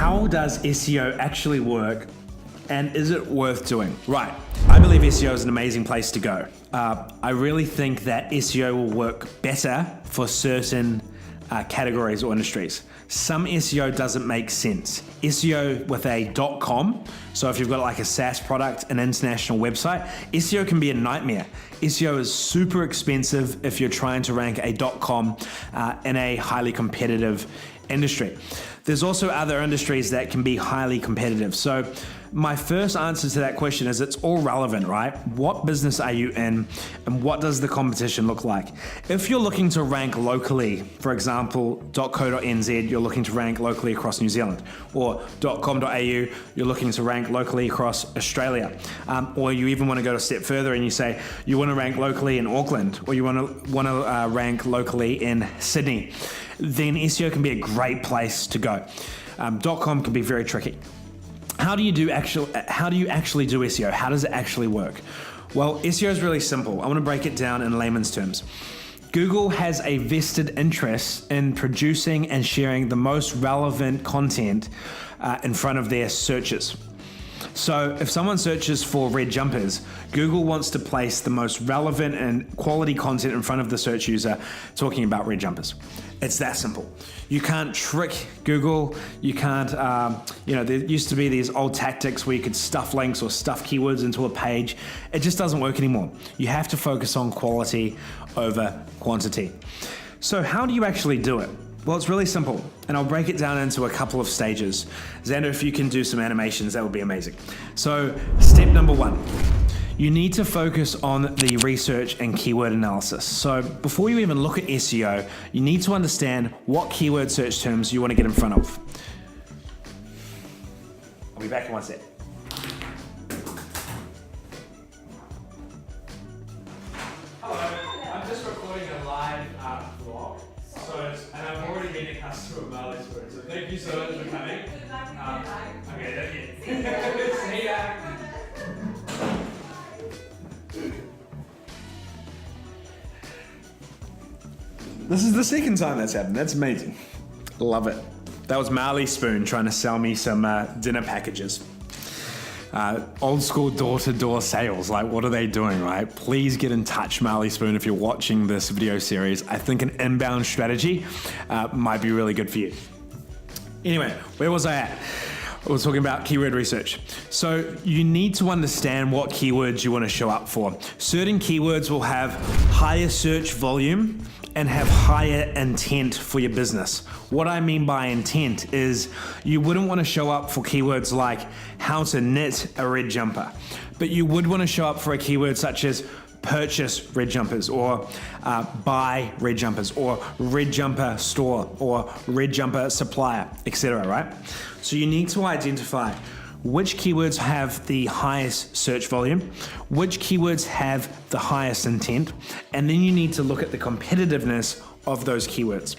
How does SEO actually work, and is it worth doing? Right, I believe SEO is an amazing place to go. I really think that SEO will work better for certain categories or industries. Some SEO doesn't make sense. SEO with a .com, so if you've got like a SaaS product, an international website, SEO can be a nightmare. SEO is super expensive if you're trying to rank a .com in a highly competitive industry. There's also other industries that can be highly competitive. So my first answer to that question is it's all relevant, right? What business are you in, and what does the competition look like? If you're looking to rank locally, for example, .co.nz, you're looking to rank locally across New Zealand, or .com.au, you're looking to rank locally across Australia, or you even want to go a step further and you say you want to rank locally in Auckland, or you want to rank locally in Sydney, then SEO can be a great place to go. .com can be very tricky. How do you actually do SEO? How does it actually work? Well, SEO is really simple. I want to break it down in layman's terms. Google has a vested interest in producing and sharing the most relevant content in front of their searches. So if someone searches for red jumpers, Google wants to place the most relevant and quality content in front of the search user talking about red jumpers. It's that simple. You can't trick Google. You can't, there used to be these old tactics where you could stuff links or stuff keywords into a page. It just doesn't work anymore. You have to focus on quality over quantity. So how do you actually do it? Well, it's really simple, and I'll break it down into a couple of stages. Xander, if you can do some animations, that would be amazing. So step number one, you need to focus on the research and keyword analysis. So before you even look at SEO, you need to understand what keyword search terms you want to get in front of. I'll be back in one sec. Hello, I'm just recording a live vlog. And I've already been a customer of Marley's Food, so thank you so much for coming. Okay, thank you. See ya. This is the second time that's happened. That's amazing. Love it. That was Marley Spoon trying to sell me some dinner packages. Old school door-to-door sales, like what are they doing, right? Please get in touch, Marley Spoon, if you're watching this video series. I think an inbound strategy might be really good for you. Anyway, where was I at? I was talking about keyword research. So you need to understand what keywords you want to show up for. Certain keywords will have higher search volume and have higher intent for your business. What I mean by intent is you wouldn't want to show up for keywords like how to knit a red jumper, but you would want to show up for a keyword such as purchase red jumpers, or buy red jumpers, or red jumper store, or red jumper supplier, etc., right? So you need to identify which keywords have the highest search volume, which keywords have the highest intent, and then you need to look at the competitiveness of those keywords.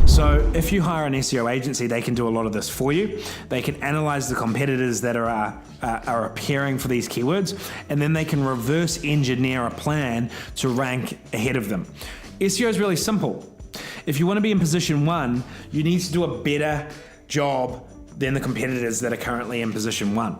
So if you hire an SEO agency, they can do a lot of this for you. They can analyze the competitors that are appearing for these keywords, and then they can reverse engineer a plan to rank ahead of them. SEO is really simple. If you want to be in position 1, you need to do a better job than the competitors that are currently in position 1.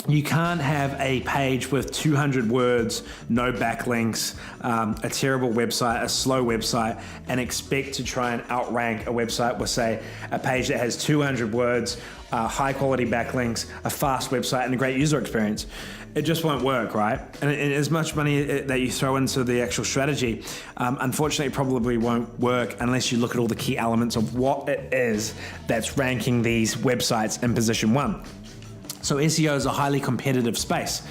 You can't have a page with 200 words, no backlinks, a terrible website, a slow website, and expect to try and outrank a website with, say, a page that has 200 words, high quality backlinks, a fast website, and a great user experience. It just won't work, right? And as much money that you throw into the actual strategy, unfortunately, it probably won't work unless you look at all the key elements of what it is that's ranking these websites in position 1. So SEO is a highly competitive space.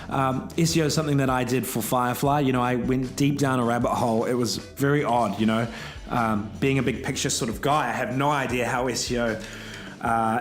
SEO is something that I did for Firefly. I went deep down a rabbit hole. It was very odd, being a big picture sort of guy. I have no idea how SEO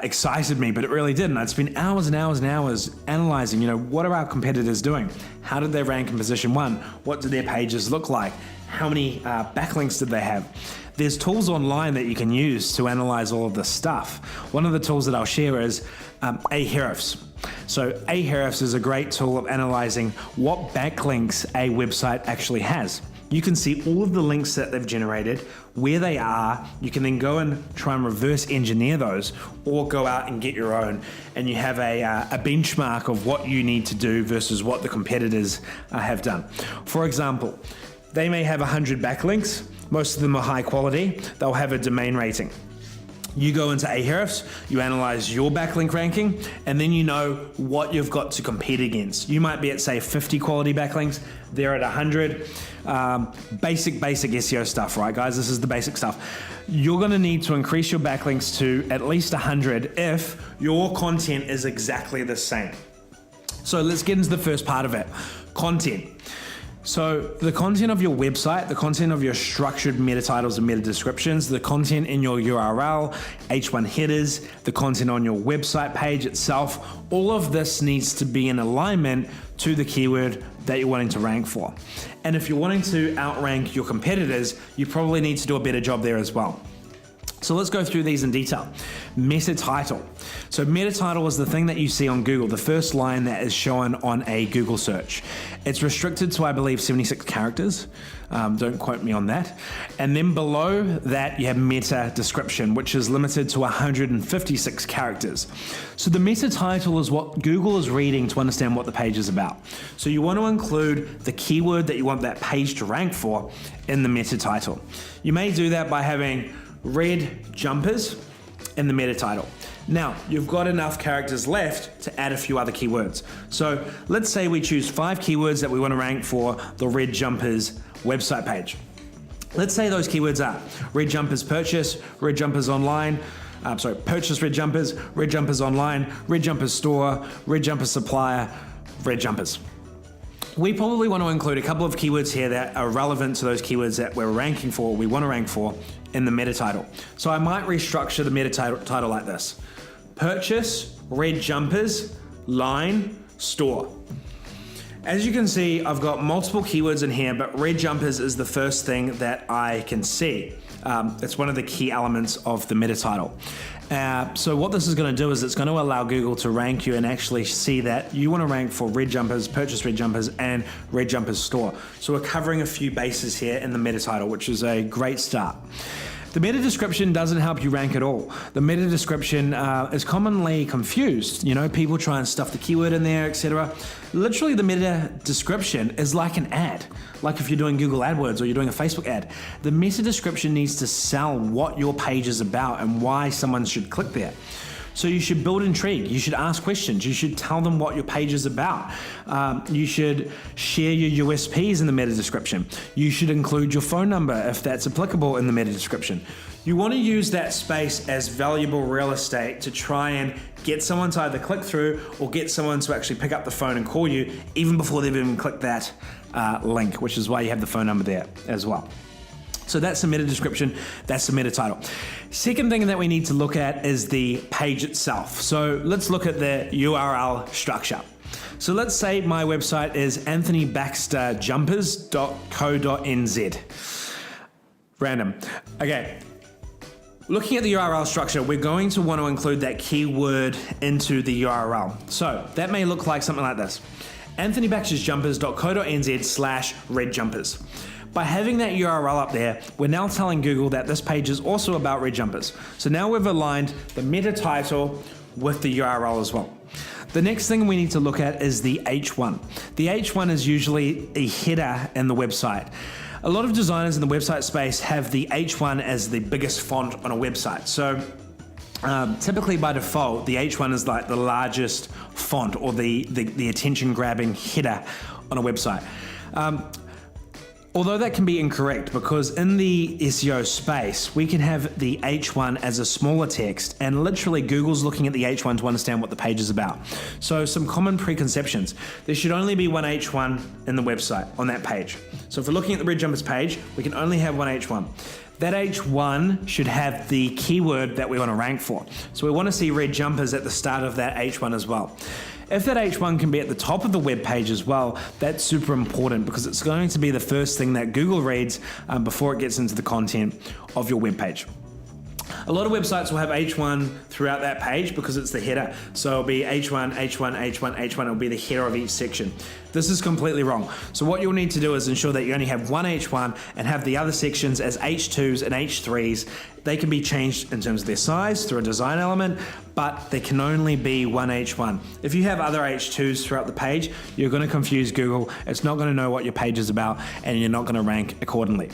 excited me, but it really did. And I'd spend hours and hours and hours analyzing, what are our competitors doing? How did they rank in position 1? What did their pages look like? How many backlinks did they have? There's tools online that you can use to analyze all of this stuff. One of the tools that I'll share is Ahrefs. So Ahrefs is a great tool of analyzing what backlinks a website actually has. you can see all of the links that they've generated, where they are. You can then go and try and reverse engineer those, or go out and get your own, and you have a benchmark of what you need to do versus what the competitors have done. For example, they may have 100 backlinks. Most of them are high quality. They'll have a domain rating. You go into Ahrefs, you analyze your backlink ranking, and then you know what you've got to compete against. You might be at, say, 50 quality backlinks, they're at 100. Basic SEO stuff, right, guys? This is the basic stuff. You're gonna need to increase your backlinks to at least 100 if your content is exactly the same. So let's get into the first part of it, content. So the content of your website, the content of your structured meta titles and meta descriptions, the content in your URL, H1 headers, the content on your website page itself, all of this needs to be in alignment to the keyword that you're wanting to rank for. And if you're wanting to outrank your competitors, you probably need to do a better job there as well. So let's go through these in detail. Meta title. So meta title is the thing that you see on Google, the first line that is shown on a Google search. It's restricted to, I believe, 76 characters. Don't quote me on that. And then below that, you have meta description, which is limited to 156 characters. So the meta title is what Google is reading to understand what the page is about. So you want to include the keyword that you want that page to rank for in the meta title. You may do that by having red jumpers in the meta title. Now, you've got enough characters left to add a few other keywords. So let's say we choose 5 keywords that we want to rank for the red jumpers website page. Let's say those keywords are red jumpers purchase, red jumpers online, purchase red jumpers online, red jumpers store, red jumpers supplier, red jumpers. We probably want to include a couple of keywords here that are relevant to those keywords that we're ranking for, we want to rank for in the meta title. So I might restructure the meta title like this. Purchase, red jumpers, line, store. As you can see, I've got multiple keywords in here, but red jumpers is the first thing that I can see. It's one of the key elements of the meta title. So what this is going to do is it's going to allow Google to rank you and actually see that you want to rank for red jumpers, purchase red jumpers, and red jumpers store. So we're covering a few bases here in the meta title, which is a great start. The meta description doesn't help you rank at all. The meta description is commonly confused. You know, people try and stuff the keyword in there, etc. Literally, the meta description is like an ad. Like if you're doing Google AdWords or you're doing a Facebook ad. The meta description needs to sell what your page is about and why someone should click there. So you should build intrigue, you should ask questions, you should tell them what your page is about. You should share your USPs in the meta description. You should include your phone number if that's applicable in the meta description. You want to use that space as valuable real estate to try and get someone to either click through or get someone to actually pick up the phone and call you even before they've even clicked that link, which is why you have the phone number there as well. So that's the meta description, that's the meta title. Second thing that we need to look at is the page itself. So let's look at the URL structure. So let's say my website is anthonybaxterjumpers.co.nz. Random. Okay. Looking at the URL structure, we're going to want to include that keyword into the URL. So that may look like something like this. anthonybaxterjumpers.co.nz/redjumpers. By having that URL up there, we're now telling Google that this page is also about red jumpers. So now we've aligned the meta title with the URL as well. The next thing we need to look at is the H1. The H1 is usually a header in the website. A lot of designers in the website space have the H1 as the biggest font on a website. So typically by default, the H1 is like the largest font or the attention grabbing header on a website. Although that can be incorrect because in the SEO space, we can have the H1 as a smaller text and literally Google's looking at the H1 to understand what the page is about. So some common preconceptions. There should only be one H1 in the website on that page. So if we're looking at the red jumpers page, we can only have one H1. That H1 should have the keyword that we want to rank for. So we want to see red jumpers at the start of that H1 as well. If that H1 can be at the top of the web page as well, that's super important because it's going to be the first thing that Google reads before it gets into the content of your web page. A lot of websites will have H1 throughout that page because it's the header. So it'll be H1, H1, H1, H1. It'll be the header of each section. This is completely wrong. So what you'll need to do is ensure that you only have one H1 and have the other sections as H2s and H3s. They can be changed in terms of their size through a design element, but there can only be one H1. If you have other H2s throughout the page, you're going to confuse Google. It's not going to know what your page is about, and you're not going to rank accordingly.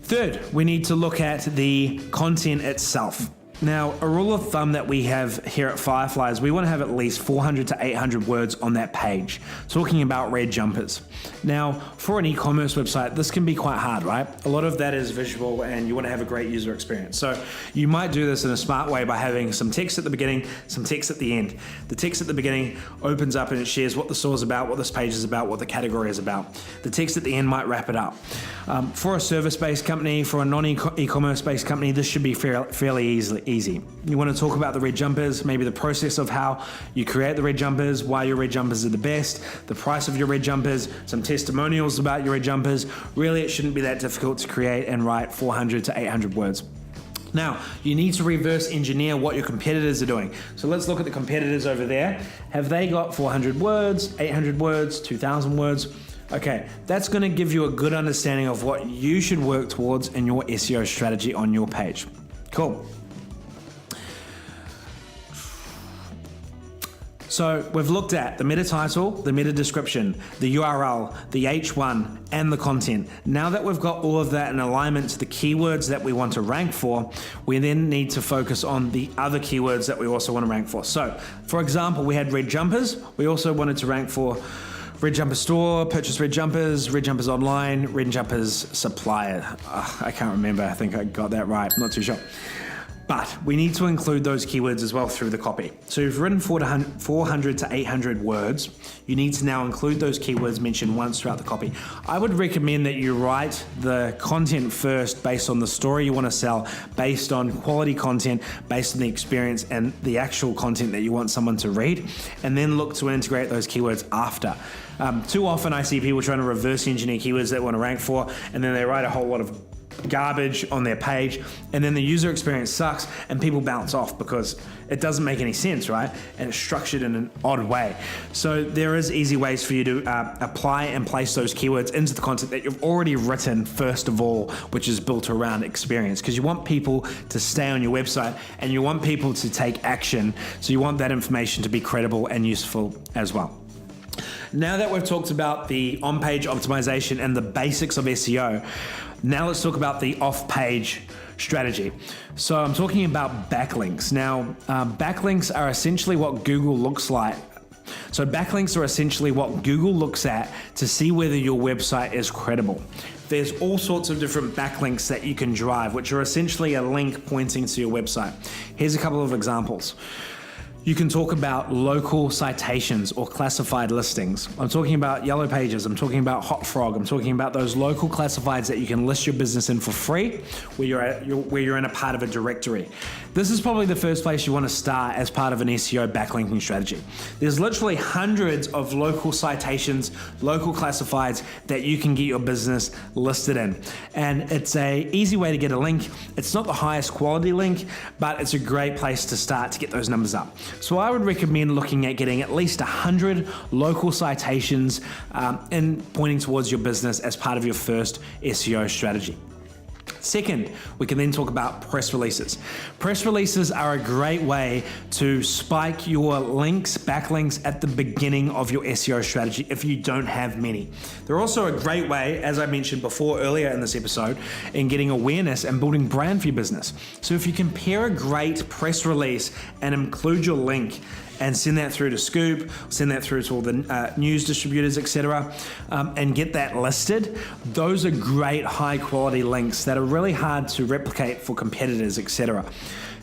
Third, we need to look at the content itself. Now, a rule of thumb that we have here at Firefly is we want to have at least 400 to 800 words on that page, talking about red jumpers. Now, for an e-commerce website, this can be quite hard, right? A lot of that is visual and you want to have a great user experience. So you might do this in a smart way by having some text at the beginning, some text at the end. The text at the beginning opens up and it shares what the store is about, what this page is about, what the category is about. The text at the end might wrap it up. For a service-based company, for a non-e-commerce based company, this should be fairly easy. You want to talk about the red jumpers, maybe the process of how you create the red jumpers, why your red jumpers are the best, the price of your red jumpers, some testimonials about your red jumpers. Really, it shouldn't be that difficult to create and write 400 to 800 words. Now, you need to reverse engineer what your competitors are doing. So let's look at the competitors over there. Have they got 400 words, 800 words, 2,000 words? Okay, that's going to give you a good understanding of what you should work towards in your SEO strategy on your page. Cool. So we've looked at the meta title, the meta description, the URL, the H1, and the content. Now that we've got all of that in alignment to the keywords that we want to rank for, we then need to focus on the other keywords that we also want to rank for. So, for example, we had red jumpers. We also wanted to rank for red jumper store, purchase red jumpers online, red jumpers supplier. I can't remember. I think I got that right. I'm not too sure. But we need to include those keywords as well through the copy. So you've written 400 to 800 words. You need to now include those keywords mentioned once throughout the copy. I would recommend that you write the content first based on the story you want to sell, based on quality content, based on the experience and the actual content that you want someone to read, and then look to integrate those keywords after. Too often I see people trying to reverse engineer keywords they want to rank for, and then they write a whole lot of garbage on their page, and then the user experience sucks and people bounce off because it doesn't make any sense, right? And it's structured in an odd way. So there is easy ways for you to apply and place those keywords into the content that you've already written first of all, which is built around experience, because you want people to stay on your website and you want people to take action. So you want that information to be credible and useful as well. Now that we've talked about the on-page optimization and the basics of SEO, now let's talk about the off-page strategy. So I'm talking about backlinks. Now, backlinks are essentially what Google looks like. So backlinks are essentially what Google looks at to see whether your website is credible. There's all sorts of different backlinks that you can drive, which are essentially a link pointing to your website. Here's a couple of examples. You can talk about local citations or classified listings. I'm talking about Yellow Pages, I'm talking about Hot Frog, I'm talking about those local classifieds that you can list your business in for free, where you're in a part of a directory. This is probably the first place you want to start as part of an SEO backlinking strategy. There's literally hundreds of local citations, local classifieds that you can get your business listed in. And it's an easy way to get a link. It's not the highest quality link, but it's a great place to start to get those numbers up. So I would recommend looking at getting at least 100 local citations and pointing towards your business as part of your first SEO strategy. Second, we can then talk about press releases. Press releases are a great way to spike your links, backlinks at the beginning of your SEO strategy if you don't have many. They're also a great way, as I mentioned before earlier in this episode, in getting awareness and building brand for your business. So if you compare a great press release and include your link and send that through to Scoop, send that through to all the news distributors, etc., and get that listed, those are great high quality links that are really hard to replicate for competitors, etc.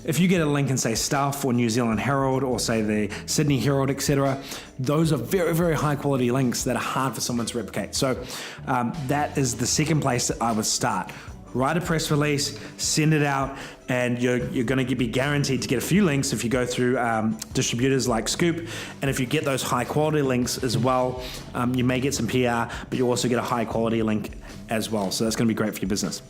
If you get a link in, say, Stuff or New Zealand Herald or, say, the Sydney Herald, etc., those are very, very high quality links that are hard for someone to replicate. So that is the second place that I would start. Write a press release, send it out, and you're going to be guaranteed to get a few links if you go through distributors like Scoop. And if you get those high quality links as well, you may get some PR, but you also get a high quality link as well. So that's going to be great for your business.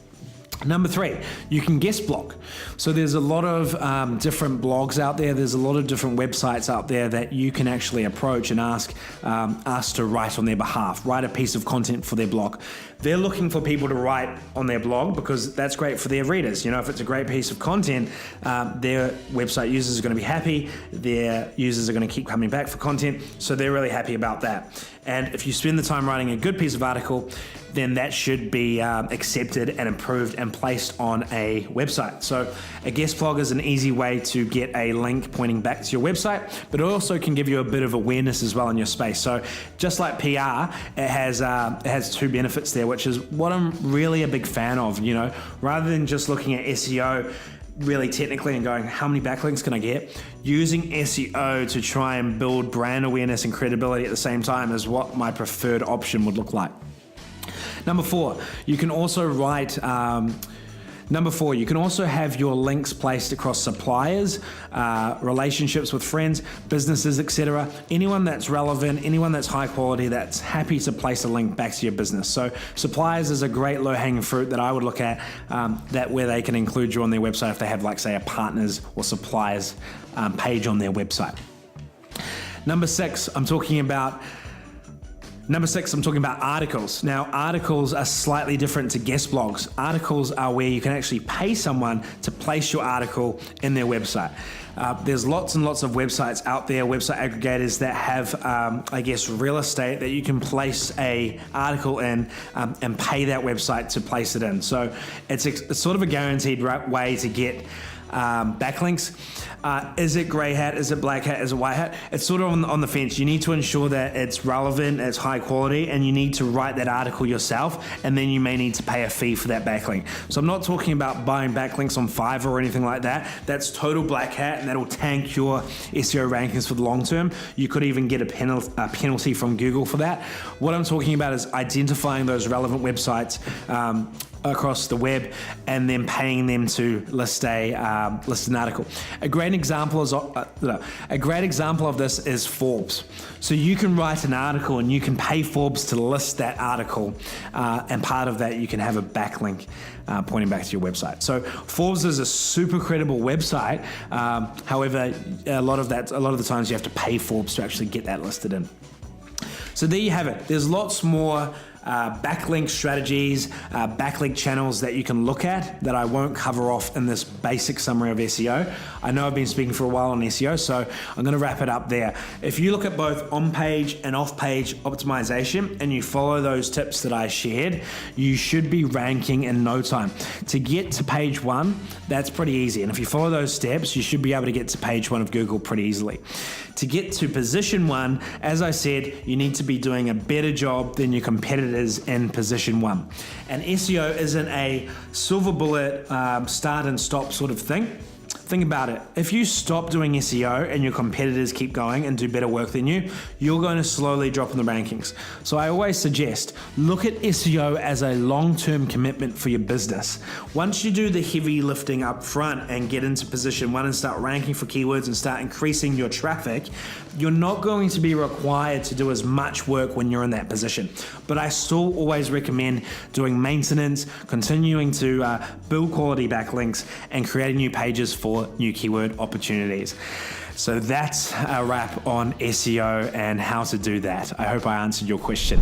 Number 3, you can guest blog. So there's a lot of different blogs out there. There's a lot of different websites out there that you can actually approach and ask us to write on their behalf, write a piece of content for their blog. They're looking for people to write on their blog because that's great for their readers. You know, if it's a great piece of content, their website users are going to be happy. Their users are going to keep coming back for content. So they're really happy about that. And if you spend the time writing a good piece of article, then that should be accepted and approved and placed on a website. So a guest blog is an easy way to get a link pointing back to your website, but it also can give you a bit of awareness as well in your space. So just like PR, it has 2 benefits there, which is what I'm really a big fan of. You know, rather than just looking at SEO really technically and going, how many backlinks can I get? Using SEO to try and build brand awareness and credibility at the same time is what my preferred option would look like. Number 4, you can also you can also have your links placed across suppliers, relationships with friends, businesses, etc. Anyone that's relevant, anyone that's high quality, that's happy to place a link back to your business. So suppliers is a great low-hanging fruit that I would look at, that where they can include you on their website if they have, like, say, a partners or suppliers page on their website. Number 6, I'm talking about articles. Now, articles are slightly different to guest blogs. Articles are where you can actually pay someone to place your article in their website. There's lots and lots of websites out there, website aggregators that have, real estate that you can place a article in and pay that website to place it in. So it's sort of a guaranteed way to get backlinks. Is it grey hat? Is it black hat? Is it white hat? It's sort of on the fence. You need to ensure that it's relevant, it's high quality, and you need to write that article yourself, and then you may need to pay a fee for that backlink. So I'm not talking about buying backlinks on Fiverr or anything like that. That's total black hat, and that'll tank your SEO rankings for the long term. You could even get a penalty from Google for that. What I'm talking about is identifying those relevant websites across the web and then paying them to list an article. A great example of this is Forbes. So you can write an article and you can pay Forbes to list that article, and part of that you can have a backlink pointing back to your website. So Forbes is a super credible website. However, a lot of the times you have to pay Forbes to actually get that listed in. So there you have it. There's lots more backlink strategies, backlink channels that you can look at that I won't cover off in this basic summary of SEO. I know I've been speaking for a while on SEO, so I'm going to wrap it up there. If you look at both on-page and off-page optimization and you follow those tips that I shared, you should be ranking in no time. To get to page 1, that's pretty easy. And if you follow those steps, you should be able to get to page 1 of Google pretty easily. To get to position 1, as I said, you need to be doing a better job than your competitors in position 1. And SEO isn't a silver bullet, start and stop sort of thing. Think about it. If you stop doing SEO and your competitors keep going and do better work than you, you're going to slowly drop in the rankings. So I always suggest, look at SEO as a long-term commitment for your business. Once you do the heavy lifting up front and get into position 1 and start ranking for keywords and start increasing your traffic, you're not going to be required to do as much work when you're in that position. But I still always recommend doing maintenance, continuing to build quality backlinks, and creating new pages for new keyword opportunities. So that's a wrap on SEO and how to do that. I hope I answered your question.